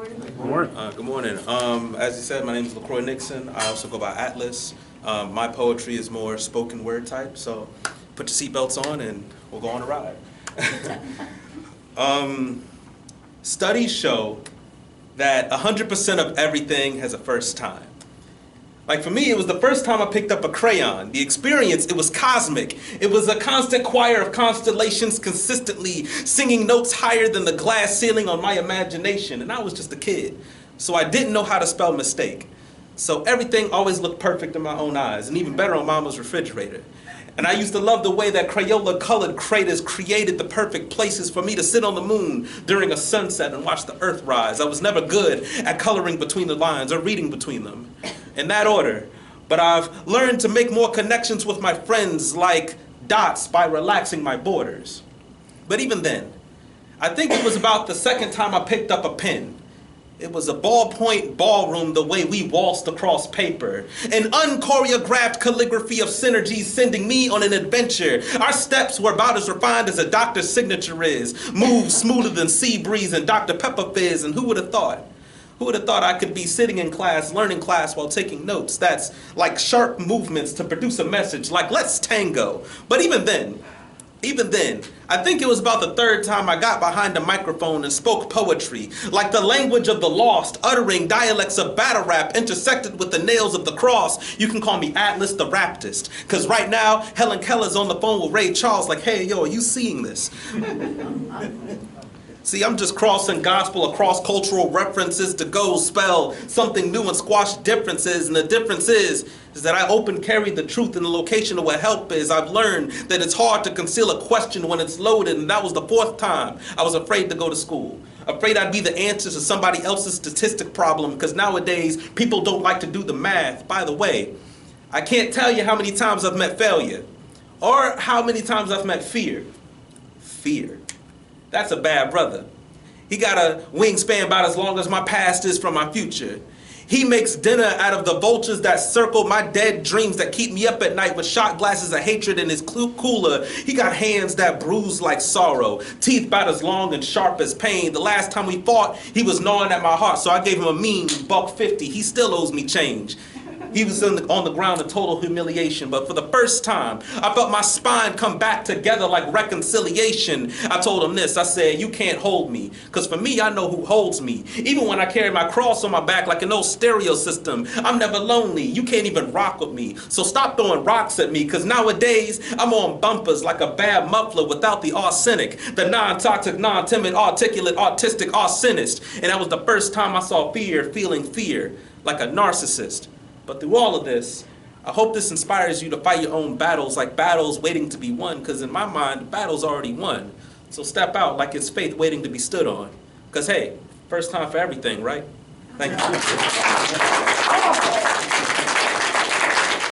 Good morning. Good morning. As you said, my name is Lacroy Nixon. I also go by Atlas. My poetry is more spoken word type, so put your seatbelts on and we'll go on a ride. Studies show that 100% of everything has a first time. Like for me, it was the first time I picked up a crayon. The experience, it was cosmic. It was a constant choir of constellations consistently singing notes higher than the glass ceiling on my imagination. And I was just a kid, so I didn't know how to spell mistake. So everything always looked perfect in my own eyes, and even better on Mama's refrigerator. And I used to love the way that Crayola-colored craters created the perfect places for me to sit on the moon during a sunset and watch the earth rise. I was never good at coloring between the lines or reading between them in that order. But I've learned to make more connections with my friends like dots by relaxing my borders. But even then, I think it was about the second time I picked up a pen. It was a ballpoint ballroom the way we waltzed across paper. An unchoreographed calligraphy of synergies sending me on an adventure. Our steps were about as refined as a doctor's signature is. Moves smoother than sea breeze and Dr. Pepper Fizz. And who would have thought? Who would have thought I could be sitting in class, learning class while taking notes? That's like sharp movements to produce a message, like let's tango. But even then, I think it was about the third time I got behind a microphone and spoke poetry, like the language of the lost, uttering dialects of battle rap intersected with the nails of the cross. You can call me Atlas the Raptist, because right now, Helen Keller's on the phone with Ray Charles like, hey, yo, are you seeing this? See, I'm just crossing gospel across cultural references to go spell something new and squash differences. And the difference is that I open carry the truth in the location of where help is. I've learned that it's hard to conceal a question when it's loaded. And that was the fourth time I was afraid to go to school. Afraid I'd be the answer to somebody else's statistic problem, because nowadays people don't like to do the math. By the way, I can't tell you how many times I've met failure or how many times I've met fear. Fear. That's a bad brother. He got a wingspan about as long as my past is from my future. He makes dinner out of the vultures that circle my dead dreams that keep me up at night with shot glasses of hatred in his cooler. He got hands that bruise like sorrow, teeth about as long and sharp as pain. The last time we fought, he was gnawing at my heart, so I gave him a mean $1.50. He still owes me change. He was on the ground in total humiliation, but for the first time, I felt my spine come back together like reconciliation. I told him this, I said, you can't hold me, because for me, I know who holds me. Even when I carry my cross on my back like an old stereo system, I'm never lonely. You can't even rock with me, so stop throwing rocks at me, because nowadays, I'm on bumpers like a bad muffler without the arsenic, the non-toxic, non-timid, articulate, artistic arsonist. And that was the first time I saw fear, feeling fear, like a narcissist. But through all of this, I hope this inspires you to fight your own battles like battles waiting to be won, because in my mind, the battle's already won. So step out like it's faith waiting to be stood on. Because hey, first time for everything, right? Thank you.